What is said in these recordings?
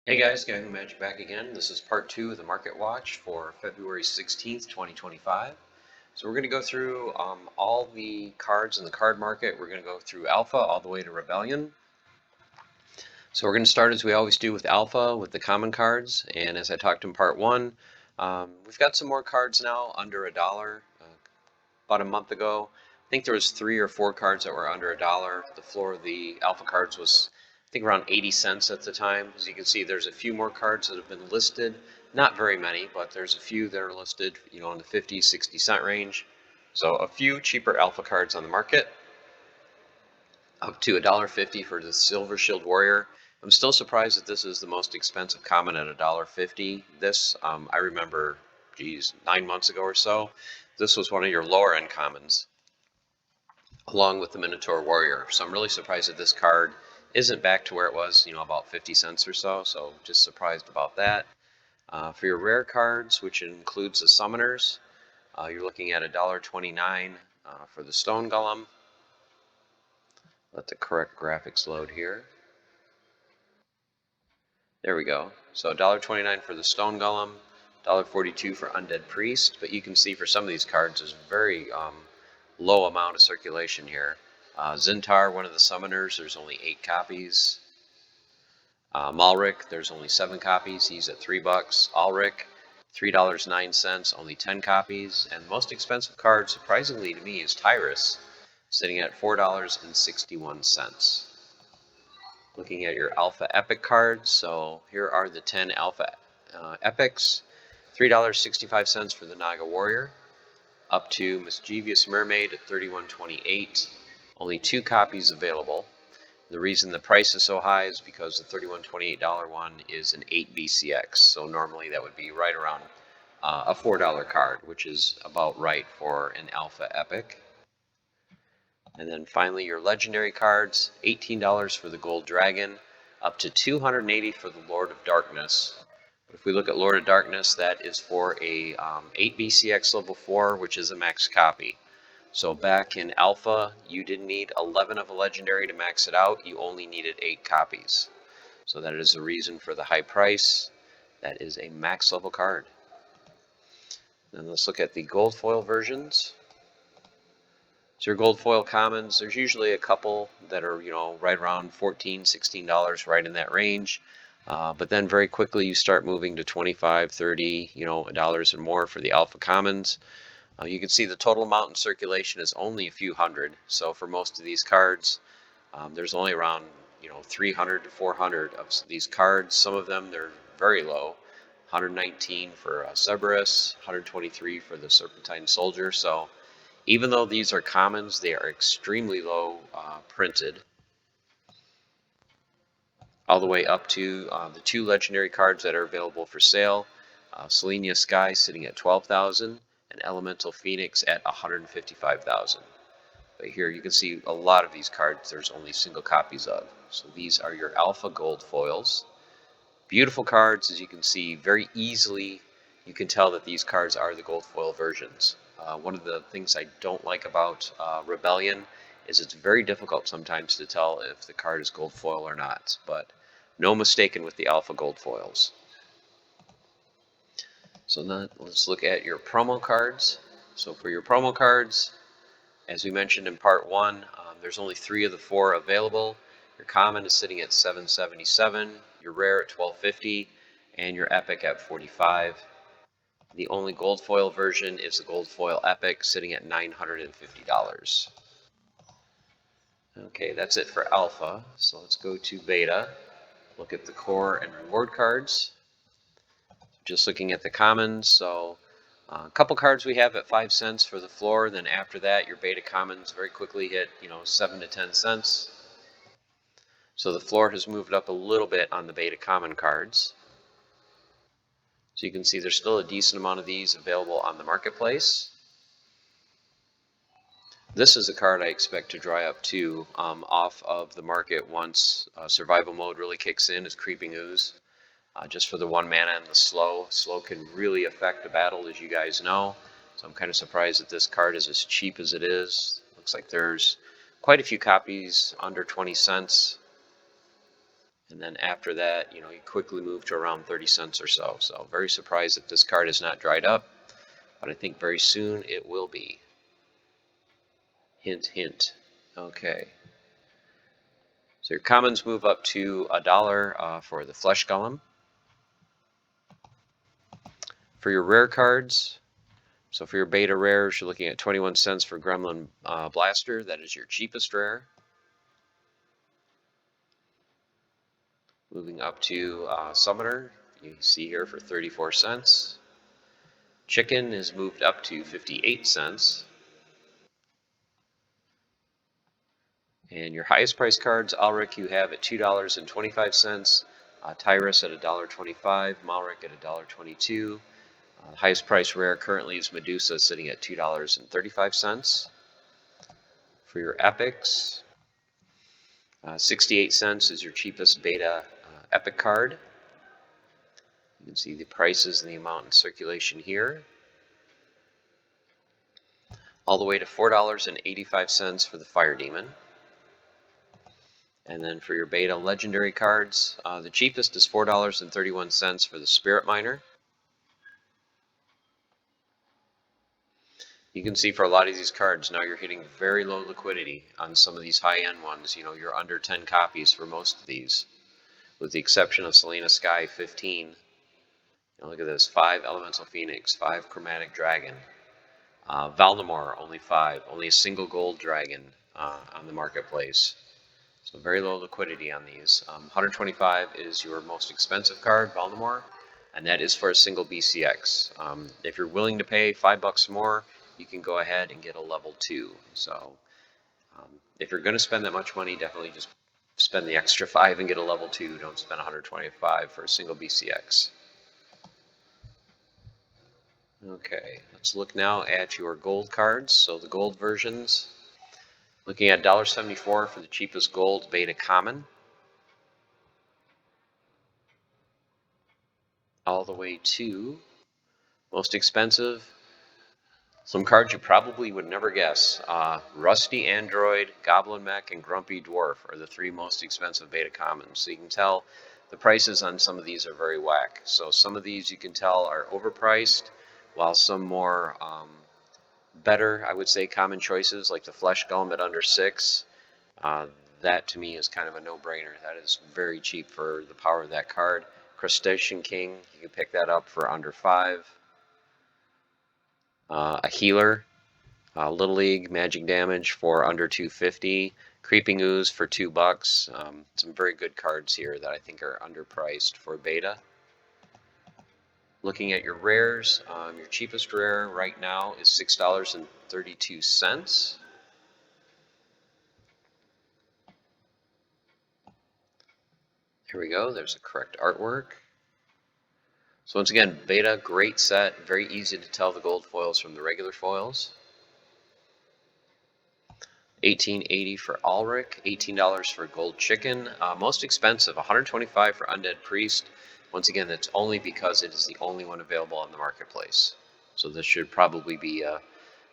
Hey guys, Gang Magic back again. This is part 2 of the Market Watch for February 16th, 2025. So we're going to go through all the cards in the card market. We're going to go through Alpha all the way to Rebellion. So we're going to start as we always do with Alpha, with the common cards. And as I talked in part 1, we've got some more cards now under $1. About a month ago, I think there was 3 or 4 cards that were under $1. The floor of the Alpha cards was, I think, around 80 cents at the time. As you can see, there's a few more cards that have been listed. Not very many, but there's a few that are listed, in the 50, 60 cent range. So a few cheaper Alpha cards on the market, up to $1.50 for the Silver Shield Warrior. I'm still surprised that this is the most expensive common at $1.50. This, I remember, 9 months ago or so, this was one of your lower end commons, along with the Minotaur Warrior. So I'm really surprised that this card isn't back to where it was, about 50 cents or so. So just surprised about that. For your rare cards, which includes the Summoners, you're looking at $1.29 for the Stone Golem. Let the correct graphics load here. There we go. So $1.29 for the Stone Golem, $1.42 for Undead Priest. But you can see for some of these cards, there's very low amount of circulation here. Zintar, one of the Summoners, there's only 8 copies. Malric, there's only 7 copies. He's at $3. Ulrich, $3.09, only 10 copies. And the most expensive card, surprisingly to me, is Tyrus, sitting at $4.61. Looking at your Alpha Epic cards, so here are the 10 Alpha Epics. $3.65 for the Naga Warrior, up to Mischievous Mermaid at $31.28. Only 2 copies available. The reason the price is so high is because the $31.28 one is an 8 BCX, so normally that would be right around a $4 card, which is about right for an Alpha Epic. And then finally your legendary cards, $18 for the Gold Dragon, up to $280 for the Lord of Darkness. But if we look at Lord of Darkness, that is for a 8 BCX level 4, which is a max copy. So back in Alpha, you didn't need 11 of a legendary to max it out, you only needed 8 copies. So that is the reason for the high price. That is a max level card. Then let's look at the gold foil versions. So your gold foil commons, there's usually a couple that are, right around $14, $16, right in that range. But then very quickly you start moving to $25, $30, dollars and more for the alpha commons. You can see the total amount in circulation is only a few hundred. So for most of these cards, there's only around 300 to 400 of these cards. Some of them they're very low. 119 for Cerberus, 123 for the Serpentine Soldier. So even though these are commons, they are extremely low printed, all the way up to the 2 legendary cards that are available for sale. Selenia Sky sitting at 12,000 and Elemental Phoenix at 155,000. But here you can see a lot of these cards there's only single copies of. So these are your alpha gold foils. Beautiful cards, as you can see, very easily you can tell that these cards are the gold foil versions. One of the things I don't like about Rebellion is it's very difficult sometimes to tell if the card is gold foil or not, but no mistaken with the alpha gold foils. So now let's look at your promo cards. So for your promo cards, as we mentioned in part 1, there's only 3 of the 4 available. Your common is sitting at $7.77, your rare at $12.50, and your epic at $45. The only gold foil version is the gold foil epic, sitting at $950. Okay, that's it for alpha. So let's go to beta. Look at the core and reward cards. Just looking at the commons, so a couple cards we have at 5 cents for the floor. Then after that, your beta commons very quickly hit 7 to 10 cents. So the floor has moved up a little bit on the beta common cards. So you can see there's still a decent amount of these available on the marketplace. This is a card I expect to dry up too, off of the market once survival mode really kicks in, is Creeping Ooze. Just for the 1 mana and the slow. Slow can really affect a battle, as you guys know. So I'm kind of surprised that this card is as cheap as it is. Looks like there's quite a few copies under 20 cents. And then after that, you quickly move to around 30 cents or so. So very surprised that this card is not dried up, but I think very soon it will be. Hint, hint. Okay. So your commons move up to $1 for the Flesh Golem. For your rare cards, so for your beta rares, you're looking at 21 cents for Gremlin Blaster. That is your cheapest rare. Moving up to Summoner, you see here for 34 cents. Chicken is moved up to 58 cents. And your highest price cards, Alric, you have at $2.25. Tyrus at $1.25. Malric at $1.22. The highest price rare currently is Medusa, sitting at $2.35. For your epics, 68 cents is your cheapest beta epic card. You can see the prices and the amount in circulation here. All the way to $4.85 for the Fire Demon. And then for your beta legendary cards, the cheapest is $4.31 for the Spirit Miner. You can see for a lot of these cards now you're hitting very low liquidity on some of these high-end ones. You're under 10 copies for most of these, with the exception of Selena Sky 15. Look at this, 5 Elemental Phoenix, 5 Chromatic Dragon. Valdemar, only 5. Only a single gold dragon on the marketplace. So very low liquidity on these. 125 is your most expensive card, Valdemar, and that is for a single BCX. If you're willing to pay $5 more, you can go ahead and get a level 2. So if you're going to spend that much money, definitely just spend the extra 5 and get a level 2. Don't spend 125 for a single BCX. Okay, let's look now at your gold cards. So the gold versions, looking at $1.74 for the cheapest gold beta common, all the way to most expensive. Some cards you probably would never guess. Rusty Android, Goblin Mech, and Grumpy Dwarf are the 3 most expensive beta commons. So you can tell the prices on some of these are very whack. So some of these you can tell are overpriced, while some more better, I would say, common choices like the Flesh Golem at under 6. That to me is kind of a no-brainer. That is very cheap for the power of that card. Crustacean King, you can pick that up for under 5. A Healer, Little League Magic Damage for under 250. Creeping Ooze for $2. Some very good cards here that I think are underpriced for beta. Looking at your rares, your cheapest rare right now is $6.32. Here we go, there's the correct artwork. So once again, beta, great set, very easy to tell the gold foils from the regular foils. $18.80 for Ulrich, $18 for Gold Chicken. Most expensive, $125 for Undead Priest. Once again, that's only because it is the only one available on the marketplace. So this should probably be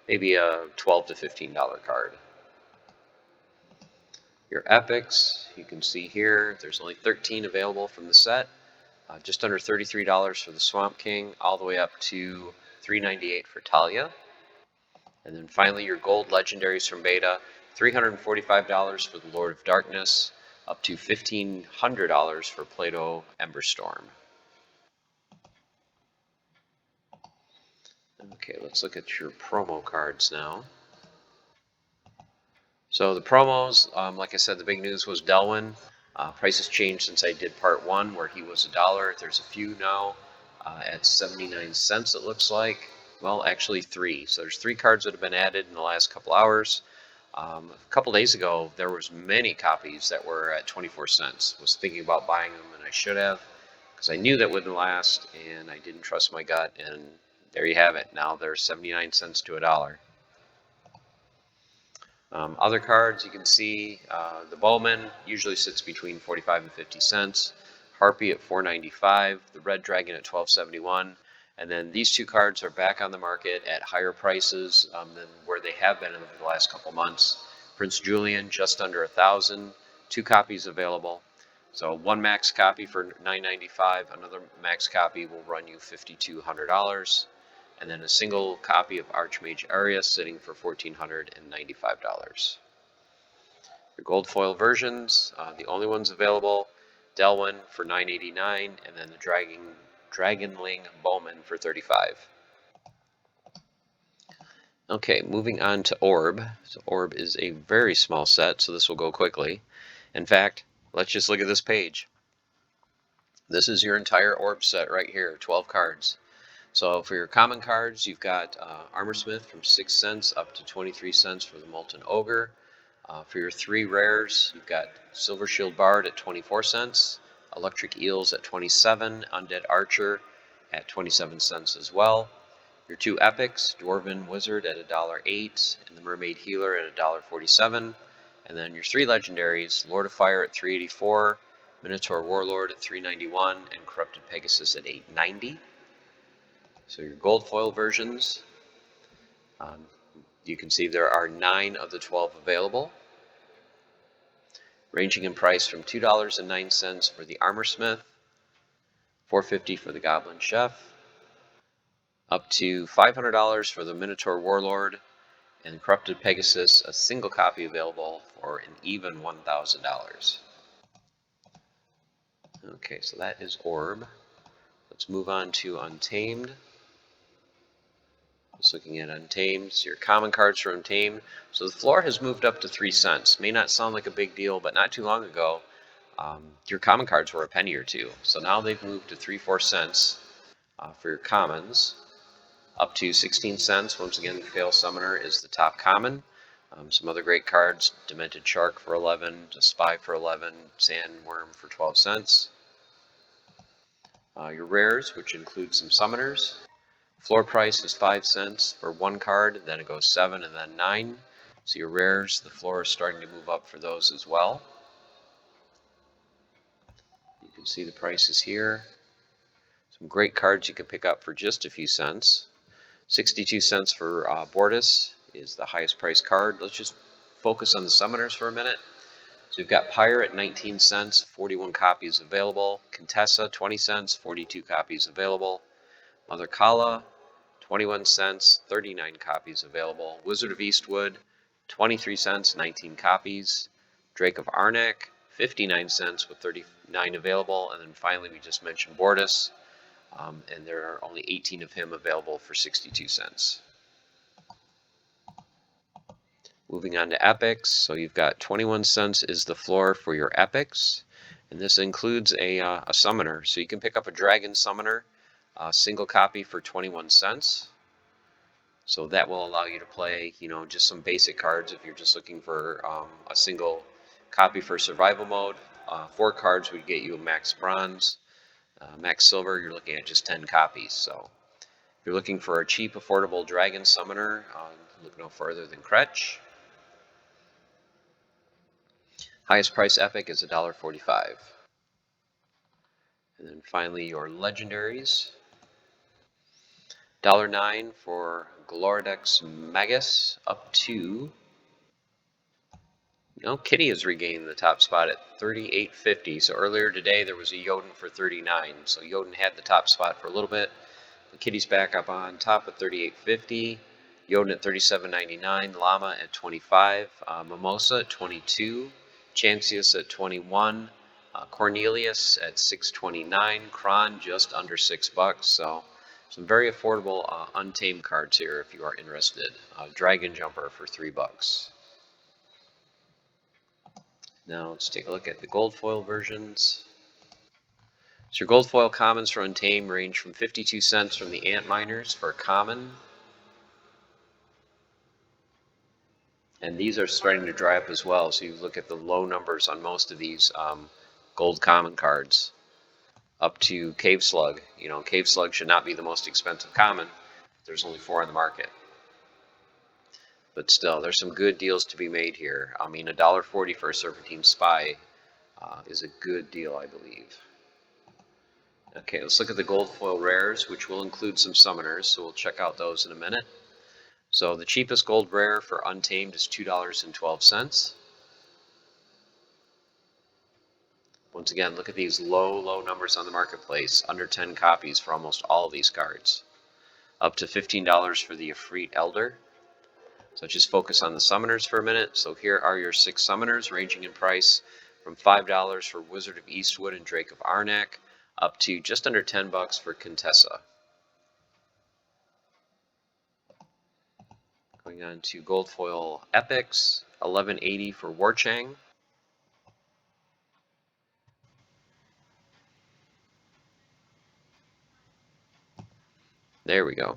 maybe a $12 to $15 card. Your epics, you can see here, there's only 13 available from the set. Just under $33 for the Swamp King, all the way up to $3.98 for Talia. And then finally your gold legendaries from beta, $345 for the Lord of Darkness, up to $1,500 for Plato Emberstorm. Okay, let's look at your promo cards now. So the promos, like I said, the big news was Delwyn. Prices changed since I did part 1, where he was $1. There's a few now at 79 cents, it looks like. Well, actually 3. So there's 3 cards that have been added in the last couple hours. A couple days ago, there was many copies that were at 24 cents. Was thinking about buying them, and I should have, because I knew that wouldn't last, and I didn't trust my gut. And there you have it. Now they're 79 cents to $1. Other cards, you can see the Bowman usually sits between 45 and 50 cents. Harpy at $4.95, the Red Dragon at $12.71, and then these 2 cards are back on the market at higher prices than where they have been in the last couple months. Prince Julian just under 1,000, 2 copies available. So one max copy for $9.95, another max copy will run you $5,200, and then a single copy of Archmage Aria sitting for $1,495. The gold foil versions, the only ones available, Delwyn for $9.89, and then the Dragonling Bowman for $35. Okay, moving on to Orb. So Orb is a very small set, so this will go quickly. In fact, let's just look at this page. This is your entire Orb set right here, 12 cards. So for your common cards, you've got Armorsmith from 6 cents up to 23 cents for the Molten Ogre. For your 3 rares, you've got Silver Shield Bard at 24 cents, Electric Eels at 27, Undead Archer at 27 cents as well. Your 2 epics, Dwarven Wizard at $1.08, and the Mermaid Healer at $1.47. And then your 3 legendaries, Lord of Fire at $3.84, Minotaur Warlord at $3.91, and Corrupted Pegasus at $8.90. So your gold foil versions, you can see there are 9 of the 12 available, ranging in price from $2.09 for the Armorsmith, $4.50 for the Goblin Chef, up to $500 for the Minotaur Warlord, and Corrupted Pegasus, a single copy available for an even $1,000. Okay, so that is Orb. Let's move on to Untamed. Just looking at Untamed, so your common cards for Untamed. So the floor has moved up to 3 cents. May not sound like a big deal, but not too long ago, your common cards were a penny or two. So now they've moved to 3-4 cents for your commons. Up to 16 cents. Once again, Fail Summoner is the top common. Some other great cards, Demented Shark for 11, Spy for 11, Sandworm for 12 cents. Your rares, which include some summoners. Floor price is 5 cents for 1 card, then it goes 7 and then 9. So your rares, the floor is starting to move up for those as well. You can see the prices here. Some great cards you can pick up for just a few cents. 62 cents for Bortus is the highest priced card. Let's just focus on the summoners for a minute. So we've got Pyre at 19 cents, 41 copies available. Contessa, 20 cents, 42 copies available. Mother Kala, 21 cents, 39 copies available. Wizard of Eastwood, 23 cents, 19 copies. Drake of Arnak, 59 cents with 39 available. And then finally, we just mentioned Bortus, and there are only 18 of him available for 62 cents. Moving on to epics, so you've got 21 cents is the floor for your epics, and this includes a summoner. So you can pick up a dragon summoner, a single copy for 21 cents. So that will allow you to play, just some basic cards if you're just looking for a single copy for survival mode. 4 cards would get you a max bronze. Max silver, you're looking at just 10 copies. So if you're looking for a cheap, affordable dragon summoner, look no further than Kretch. Highest price epic is $1.45. And then finally your legendaries. $1.09 for Gloridex Magus, up to... Kitty has regained the top spot at $38.50. So earlier today there was a Jotun for $39. So Jotun had the top spot for a little bit. But Kitty's back up on top at $38.50. Jotun at $37.99. Llama at $25. Mimosa at $22. Chancius at $21. Cornelius at $6.29. Kron just under $6. So some very affordable Untamed cards here if you are interested. Dragon Jumper for $3. Now let's take a look at the gold foil versions. So your gold foil commons for Untamed range from 52 cents from the Ant Miners for a common. And these are starting to dry up as well. So you look at the low numbers on most of these gold common cards. Up to Cave Slug. Cave Slug should not be the most expensive common. There's only 4 on the market. But still, there's some good deals to be made here. I mean, $1.40 for a Serpentine Spy is a good deal, I believe. Okay, let's look at the gold foil rares, which will include some summoners, so we'll check out those in a minute. So the cheapest gold rare for Untamed is $2.12. Once again, look at these low numbers on the marketplace. Under 10 copies for almost all of these cards. Up to $15 for the Efreet Elder. So let's just focus on the summoners for a minute. So here are your 6 summoners, ranging in price from $5 for Wizard of Eastwood and Drake of Arnak, up to just under $10 for Contessa. Going on to gold foil epics, $11.80 for Warchang. There we go.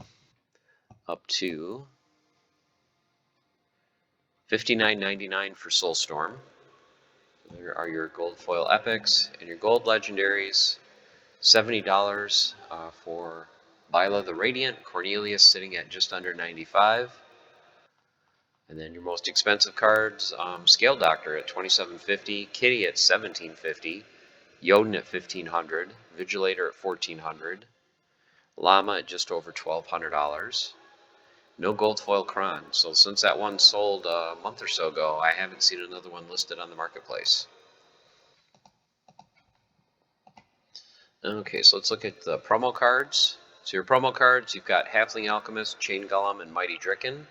Up to $59.99 for Soulstorm. There are your gold foil epics and your gold legendaries. $70 for Lila the Radiant, Cornelius sitting at just under 95. And then your most expensive cards, Scale Doctor at $27.50, Kitty at $17.50, Jotun at $1,500, Vigilator at $1,400, Llama at just over $1,200. No gold foil Kron. So since that one sold a month or so ago, I haven't seen another one listed on the marketplace. Okay, so let's look at the promo cards. So your promo cards, you've got Halfling Alchemist, Chain Golem, and Mighty Dricken.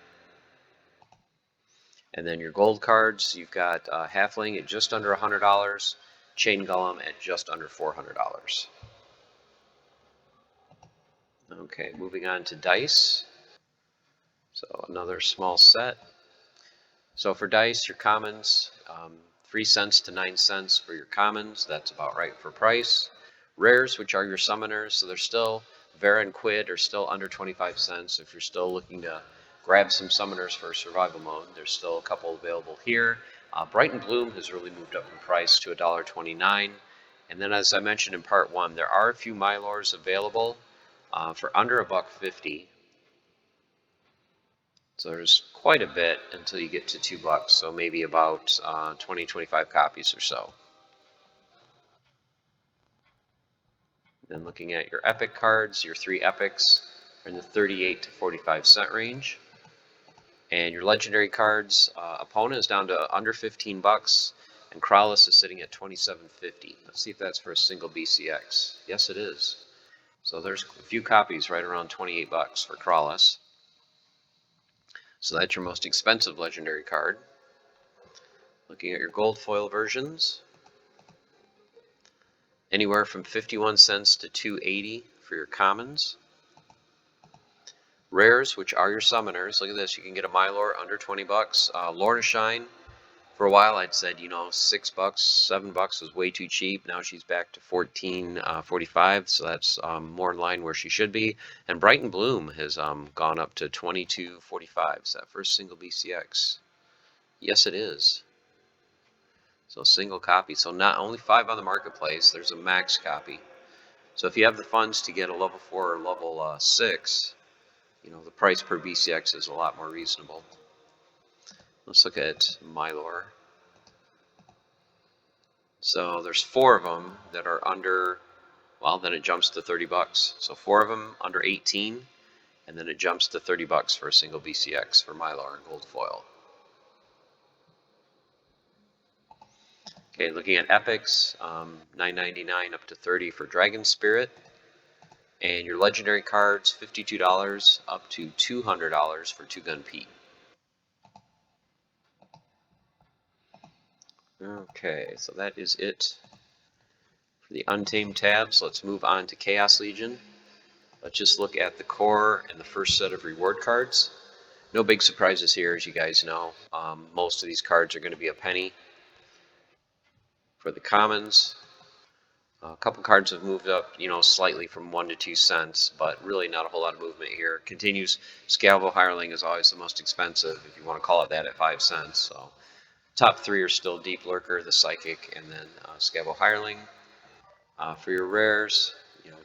And then your gold cards, you've got Halfling at just under $100, Chain Golem at just under $400. Okay, moving on to dice. So another small set. So for dice, your commons, 3 cents to 9 cents for your commons. That's about right for price. Rares, which are your summoners, so they're still, Vera and Quid are still under 25 cents. If you're still looking to grab some summoners for survival mode, there's still a couple available here. Bright and Bloom has really moved up in price to $1.29. And then as I mentioned in part 1, there are a few Mylors available for under $1.50. So there's quite a bit until you get to $2, so maybe about 20, 25 copies or so. Then looking at your epic cards, your 3 epics are in the 38 to 45 cent range. And your legendary cards, Epona is down to under $15, and Krallis is sitting at $27.50. Let's see if that's for a single BCX. Yes, it is. So there's a few copies right around $28 for Krallis. So that's your most expensive legendary card. Looking at your gold foil versions, anywhere from 51 cents to $2.80 for your commons. Rares, which are your summoners, look at this, you can get a Mylor under $20. Lorna Shine, for a while I'd said, $6, $7 was way too cheap. Now she's back to $14.45, so that's more in line where she should be. And Bright and Bloom has gone up to $22.45. Is that first single BCX? Yes, it is. So single copy. So not only 5 on the marketplace, there's a max copy. So if you have the funds to get a level 4 or level 6, the price per BCX is a lot more reasonable. Let's look at Mylor. So there's 4 of them that are under, well, then it jumps to $30. So 4 of them under 18, and then it jumps to $30 for a single BCX for Mylor and gold foil. Okay, looking at epics, $9.99 up to $30 for Dragon Spirit. And your legendary cards, $52 up to $200 for Two Gun Pete. Okay, so that is it for the Untamed tabs. Let's move on to Chaos Legion. Let's just look at the core and the first set of reward cards. No big surprises here, as you guys know. Most of these cards are going to be a penny. For the commons, a couple cards have moved up, slightly from 1 to 2 cents, but really not a whole lot of movement here. Continues, Scalvo Hireling is always the most expensive, if you want to call it that, at 5 cents. So top 3 are still Deep Lurker, the Psychic, and then Scalvo Hireling. For your rares,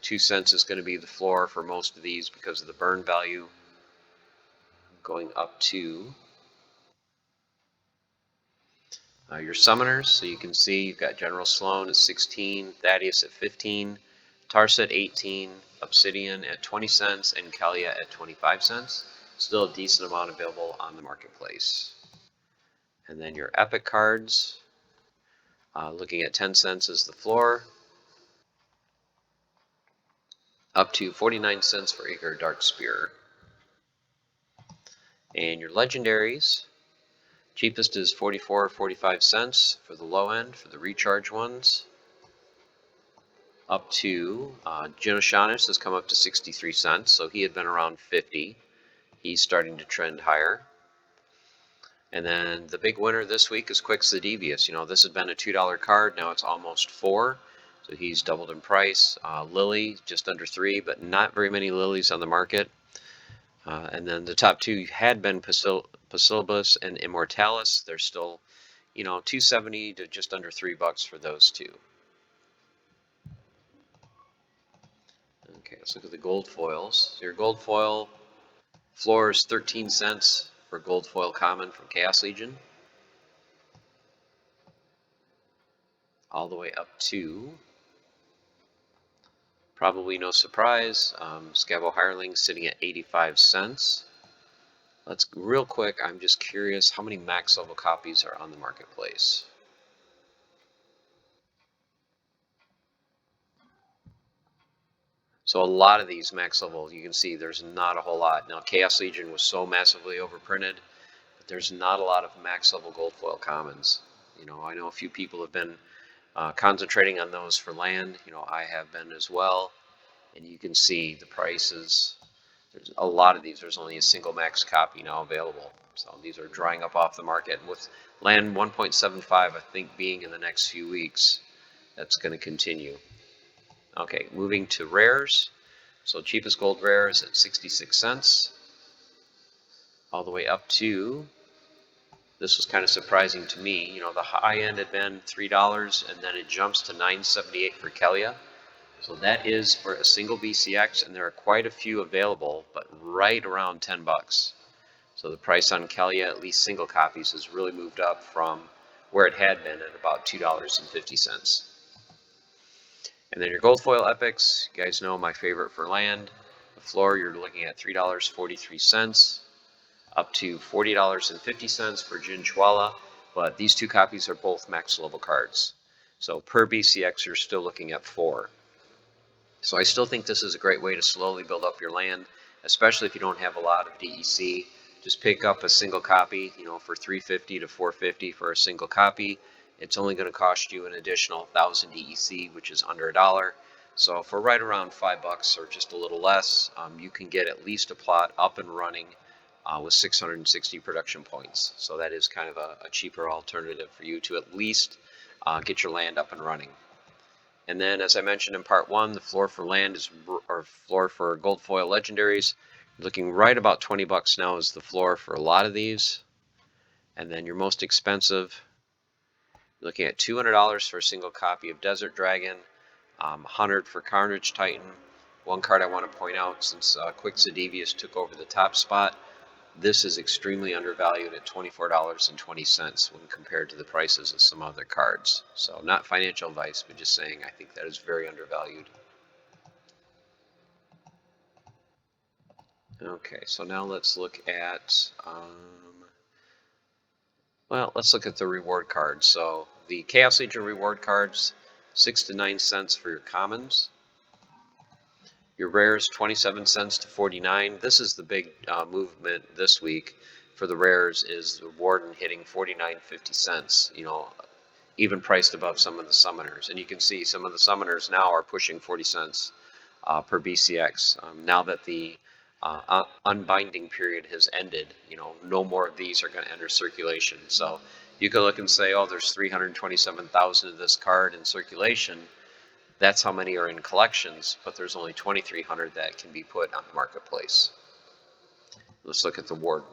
2 cents is going to be the floor for most of these because of the burn value. Going up to your summoners, so you can see you've got General Sloan at 16, Thaddeus at 15, Tarsa at 18, Obsidian at 20 cents, and Kalia at 25 cents. Still a decent amount available on the marketplace. And then your epic cards, Looking at 10 cents is the floor, up to 49 cents for Acre Dark Spear. And your legendaries, cheapest is 44 or 45 cents for the low end for the recharge ones. Up to Genoshanis has come up to 63 cents, so he had been around 50. He's starting to trend higher. And then the big winner this week is Quix the Devious. This has been a $2 card, now it's almost $4, so he's doubled in price. Lily, just under 3, but not very many lilies on the market. And then the top two had been Pacilibus and Immortalis. They're still, $2.70 to just under $3 for those two. Okay, let's look at the gold foils. So your gold foil floor is 13 cents for gold foil common from Chaos Legion, all the way up to, probably no surprise, Scavo Hireling sitting at 85 cents. Let's real quick, I'm just curious how many max level copies are on the marketplace. So a lot of these max level, you can see there's not a whole lot. Now Chaos Legion was so massively overprinted, but there's not a lot of max level gold foil commons. I know a few people have been concentrating on those for land. I have been as well. And you can see the prices. There's a lot of these. There's only a single max copy now available. So these are drying up off the market. And with land 1.75, I think being in the next few weeks, that's going to continue. Okay, moving to rares. So cheapest gold rare is at 66 cents. All the way up to, this was kind of surprising to me, the high end had been $3 and then it jumps to $9.78 for Kelia. So that is for a single BCX, and there are quite a few available, but right around 10 bucks. So the price on Kelia, at least single copies, has really moved up from where it had been at about $2.50. And then your gold foil epics, you guys know my favorite for land. The floor, you're looking at $3.43, up to $40.50 for Jin Chwala, but these two copies are both max level cards. So per BCX, you're still looking at 4. So I still think this is a great way to slowly build up your land, especially if you don't have a lot of DEC. Just pick up a single copy, for $3.50 to $4.50 for a single copy. It's only going to cost you an additional 1,000 DEC, which is under $1. So for right around $5 or just a little less, you can get at least a plot up and running with 660 production points. So that is kind of a cheaper alternative for you to at least get your land up and running. And then, as I mentioned in part 1, the floor for land is, or floor for gold foil legendaries, looking right about 20 bucks now is the floor for a lot of these. And then your most expensive, you're looking at $200 for a single copy of Desert Dragon, 100 for Carnage Titan. One card I want to point out, since Quix the Devious took over the top spot, this is extremely undervalued at $24.20 when compared to the prices of some other cards. So not financial advice, but just saying I think that is very undervalued. Okay, so now let's look at, let's look at the reward cards. So the Chaos Legion reward cards, 6 to 9 cents for your commons. Your rares, 27 cents to 49. This is the big movement this week for the rares, is the Warden hitting 49.50 cents, even priced above some of the summoners. And you can see some of the summoners now are pushing 40 cents per BCX. Now that the unbinding period has ended, no more of these are going to enter circulation. So you can look and say, oh, there's 327,000 of this card in circulation. That's how many are in collections, but there's only 2,300 that can be put on the marketplace. Let's look at the Warden.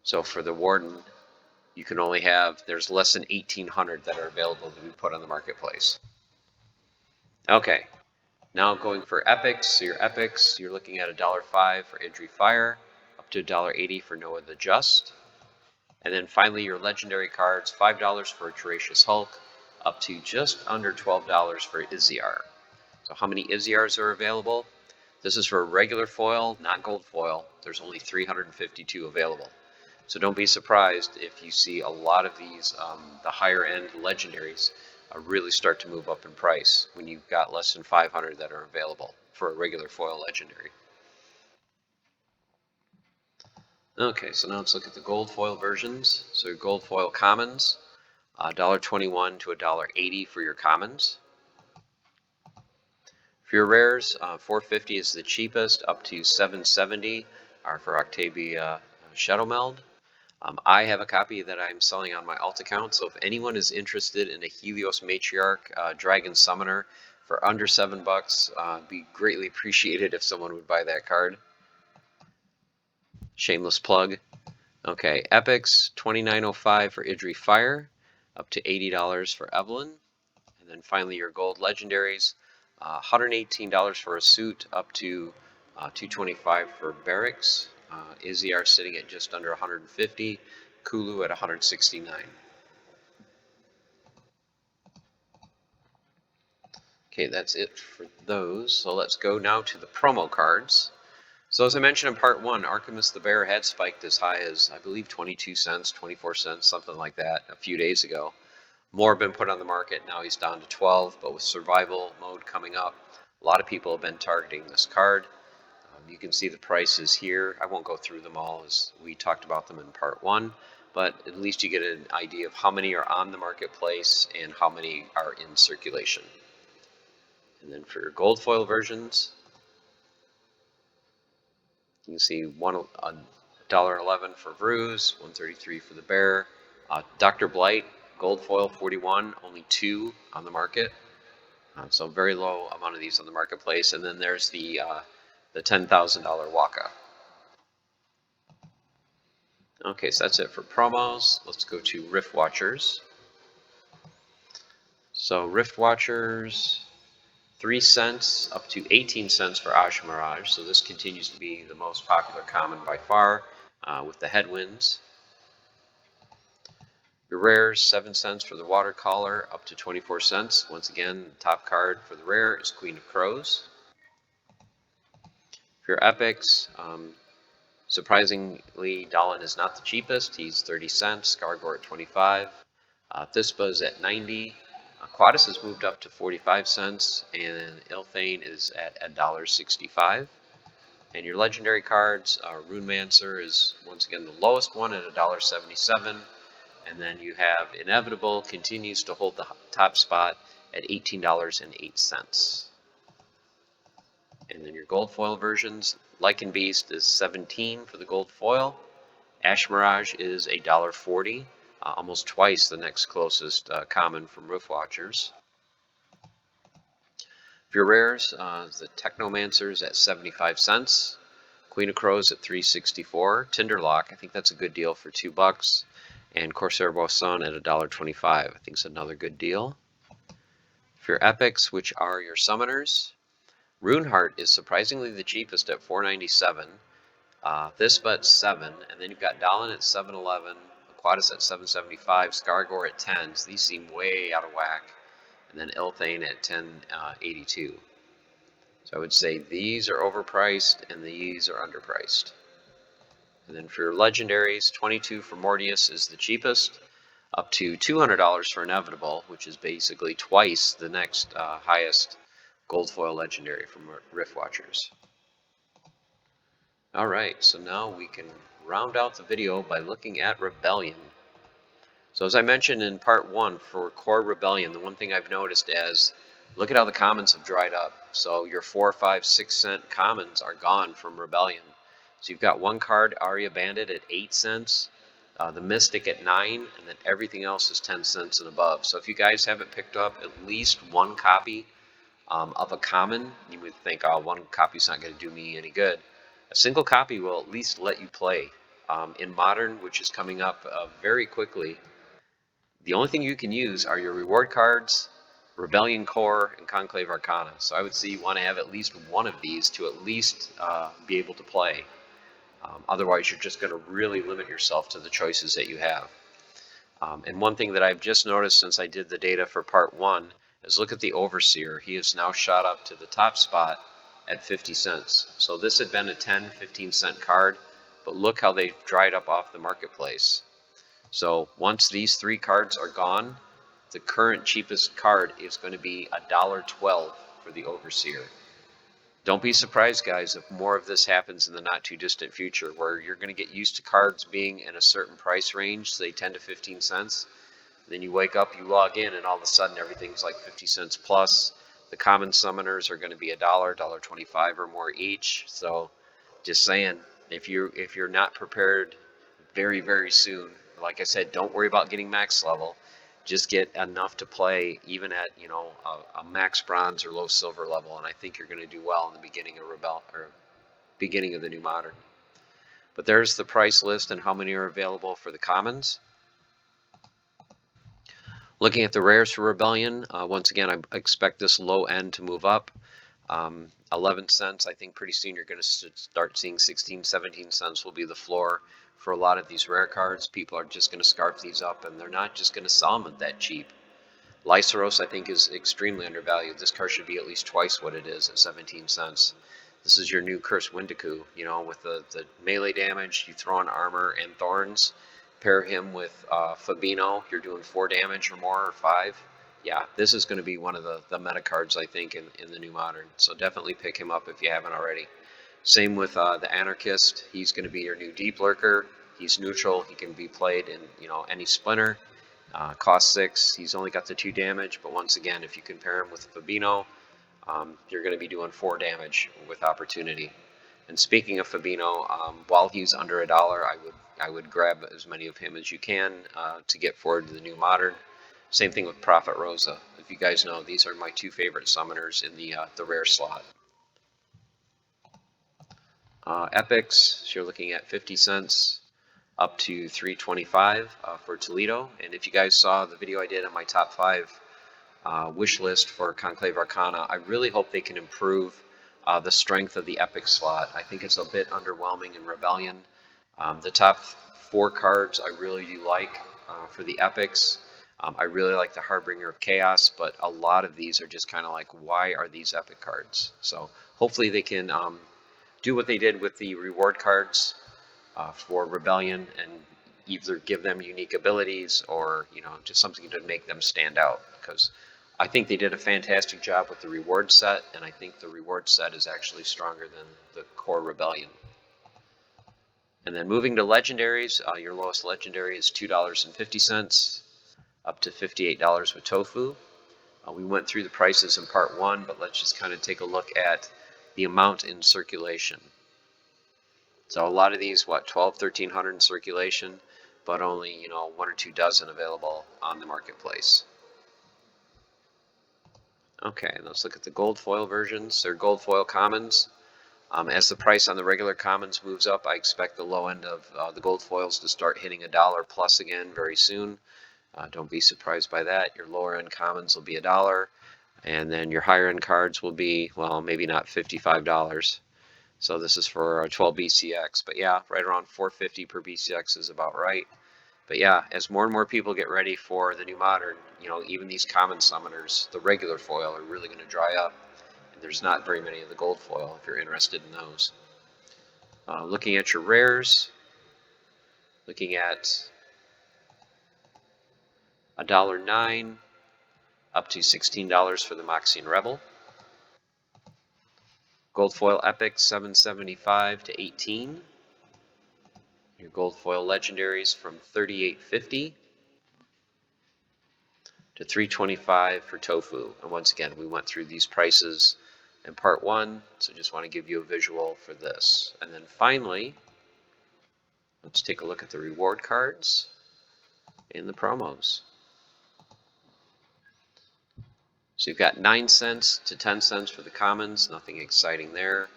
So for the Warden, you can only have, there's less than 1,800 that are available to be put on the marketplace. Okay, now going for epics. So your epics, you're looking at $1.05 for Idri Fire, up to $1.80 for Noah the Just. And then finally your legendary cards, $5 for Tenacious Hulk, up to just under $12 for Izziar. So how many Izziars are available? This is for regular foil, not gold foil. There's only 352 available. So don't be surprised if you see a lot of these, the higher end legendaries, really start to move up in price when you've got less than 500 that are available for a regular foil legendary. Okay, so now let's look at the gold foil versions. So your gold foil commons, $1.21 to $1.80 for your commons. For your rares, $4.50 is the cheapest, up to $7.70 are for Octavia Shadow Meld. I have a copy that I'm selling on my alt account, so if anyone is interested in a Helios Matriarch Dragon Summoner for under $7, it'd be greatly appreciated if someone would buy that card. Shameless plug. Okay, Epics, $29.05 for Idri Fire, up to $80 for Evelyn. And then finally your gold legendaries, $118 for a suit, up to $225 for Barracks. Izzy sitting at just under 150, Kulu at 169. Okay, that's it for those. So let's go now to the promo cards. So as I mentioned in part 1, Archimus the Bear had spiked as high as, I believe, 22 cents, 24 cents, something like that a few days ago. More have been put on the market. Now he's down to 12, but with survival mode coming up, a lot of people have been targeting this card. You can see the prices here. I won't go through them all as we talked about them in part 1, but at least you get an idea of how many are on the marketplace and how many are in circulation. And then for your gold foil versions, you can see $1.11 for Bruise, $1.33 for the Bear. Dr. Blight, gold foil 41, only 2 on the market. So very low amount of these on the marketplace. And then there's the $10,000 Waka. Okay, so that's it for promos. Let's go to Rift Watchers. So Rift Watchers, 3 cents up to 18 cents for Ash Mirage. So this continues to be the most popular common by far with the headwinds. Your rares, 7 cents for the Watercolor, up to 24 cents. Once again, the top card for the rare is Queen of Crows. For your epics, surprisingly, Dahlin is not the cheapest. He's 30 cents, Skargor at 25. Thispa is at 90. Quadus has moved up to 45 cents, and Ilthane is at $1.65. And your legendary cards, Runemancer is once again the lowest one at $1.77. And then you have Inevitable continues to hold the top spot at $18.08. And then your gold foil versions, Lycan Beast is 17 for the gold foil. Ash Mirage is $1.40, almost twice the next closest common from Rift Watchers. For your rares, the Technomancer's at 75 cents. Queen of Crows at $3.64. Tinderlock, I think that's a good deal for $2. And Corsair Boisson at $1.25. I think it's another good deal. For your epics, which are your summoners, Runeheart is surprisingly the cheapest at $4.97. This but 7, and then you've got Dahlin at $7.11, Aquatis at $7.75, Skargor at 10. So these seem way out of whack, and then Ilthane at $10.82. So I would say these are overpriced and these are underpriced. And then for your legendaries, 22 for Mortius is the cheapest, up to $200 for Inevitable, which is basically twice the next highest gold foil legendary from Rift Watchers. Alright, so now we can round out the video by looking at Rebellion. So as I mentioned in part 1, for core Rebellion, the one thing I've noticed is, look at how the commons have dried up. So your 4, 5, 6 cent commons are gone from Rebellion. So you've got one card, Arya Bandit, at 8 cents, the Mystic at 9, and then everything else is 10 cents and above. So if you guys haven't picked up at least one copy of a common, you would think, oh, one copy's not going to do me any good. A single copy will at least let you play. In Modern, which is coming up very quickly, the only thing you can use are your reward cards, Rebellion Core, and Conclave Arcana. So I would say you want to have at least one of these to at least be able to play. Otherwise, you're just going to really limit yourself to the choices that you have. And one thing that I've just noticed since I did the data for part 1 is look at the Overseer. He has now shot up to the top spot at 50 cents. So this had been a 10, 15 cent card. but look how they've dried up off the marketplace. So once these 3 cards are gone, the current cheapest card is going to be $1.12 for the Overseer. Don't be surprised, guys, if more of this happens in the not too distant future, where you're going to get used to cards being in a certain price range, say 10 to 15 cents. Then you wake up, you log in, and all of a sudden everything's like 50 cents plus. The common summoners are going to be $1, $1.25 or more each. So just saying, if you're not prepared very, very soon, like I said, don't worry about getting max level. Just get enough to play even at, a max bronze or low silver level, and I think you're going to do well in the beginning of beginning of the new modern. But there's the price list and how many are available for the commons. Looking at the rares for Rebellion, once again, I expect this low end to move up. 11 cents, I think pretty soon you're going to start seeing 16, 17 cents will be the floor for a lot of these rare cards. People are just going to scarf these up, and they're not just going to sell them that cheap. Lysaros, I think, is extremely undervalued. This card should be at least twice what it is at 17 cents. This is your new Cursed Windiku, with the melee damage, you throw on armor and thorns. Pair him with Fabino, you're doing 4 damage or more, or 5. Yeah, this is going to be one of the meta cards, I think, in the new modern. So definitely pick him up if you haven't already. Same with the Anarchist. He's going to be your new Deep Lurker. He's neutral. He can be played in any splinter. Cost 6. He's only got the 2 damage, but once again, if you can pair him with Fabino, you're going to be doing 4 damage with opportunity. And speaking of Fabino, while he's under $1, I would grab as many of him as you can to get forward to the new modern. Same thing with Prophet Rosa. If you guys know, these are my 2 favorite summoners in the rare slot. Epics, so you're looking at 50 cents up to $3.25 for Toledo. And if you guys saw the video I did on my top 5 wish list for Conclave Arcana, I really hope they can improve the strength of the Epic slot. I think it's a bit underwhelming in Rebellion. The top 4 cards I really do like for the Epics. I really like the Harbinger of Chaos, but a lot of these are just kind of like, why are these Epic cards? So hopefully they can do what they did with the reward cards for Rebellion and either give them unique abilities or just something to make them stand out, because I think they did a fantastic job with the reward set, and I think the reward set is actually stronger than the core Rebellion. And then moving to legendaries, your lowest legendary is $2.50 up to $58 with Tofu. We went through the prices in part 1, but let's just kind of take a look at the amount in circulation. So a lot of these, 1,200–1,300 in circulation, but only 1 or 2 dozen available on the marketplace. Okay, let's look at the gold foil versions. They're gold foil commons. As the price on the regular commons moves up, I expect the low end of the gold foils to start hitting $1 plus again very soon. Don't be surprised by that. Your lower end commons will be $1, and then your higher end cards will be, well, maybe not $55. So this is for 12 BCX, but yeah, right around $4.50 per BCX is about right. But yeah, as more and more people get ready for the new modern, even these common summoners, the regular foil, are really going to dry up. And there's not very many of the gold foil if you're interested in those. Looking at your rares, looking at $1.09 up to $16 for the Moxian Rebel. Gold foil epic, $7.75 to $18. Your gold foil legendaries from $38.50 to $3.25 for Tofu. And once again, we went through these prices in part 1, so just want to give you a visual for this. And then finally, let's take a look at the reward cards and the promos. So you've got 9 cents to 10 cents for the commons, nothing exciting there.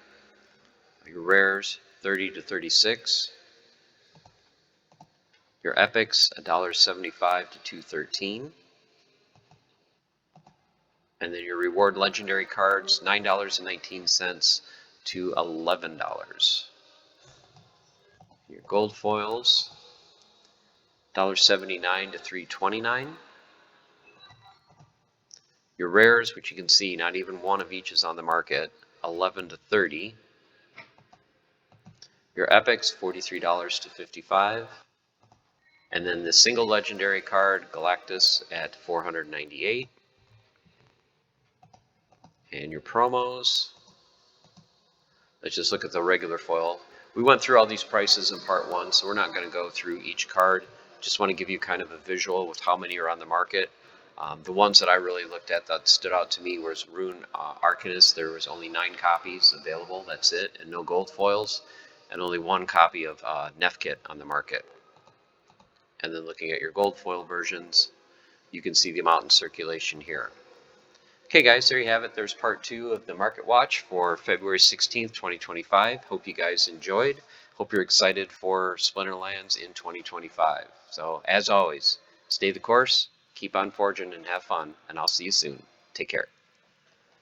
Your rares, 30 to 36. Your epics, $1.75 to $2.13. And then your reward legendary cards, $9.19 to $11. Your gold foils, $1.79 to $3.29. Your rares, which you can see, not even one of each is on the market, 11 to 30. Your epics, $43 to $55. And then the single legendary card, Galactus, at $498. And your promos, let's just look at the regular foil. We went through all these prices in part one, so we're not going to go through each card. Just want to give you kind of a visual with how many are on the market. The ones that I really looked at that stood out to me was Rune Arcanist. There was only 9 copies available, that's it, and no gold foils, and only 1 copy of Nefkit on the market. And then looking at your gold foil versions, you can see the amount in circulation here. Okay guys, there you have it. There's part 2 of the Market Watch for February 16th, 2025. Hope you guys enjoyed. Hope you're excited for Splinterlands in 2025. So as always, stay the course, keep on forging and have fun, and I'll see you soon. Take care.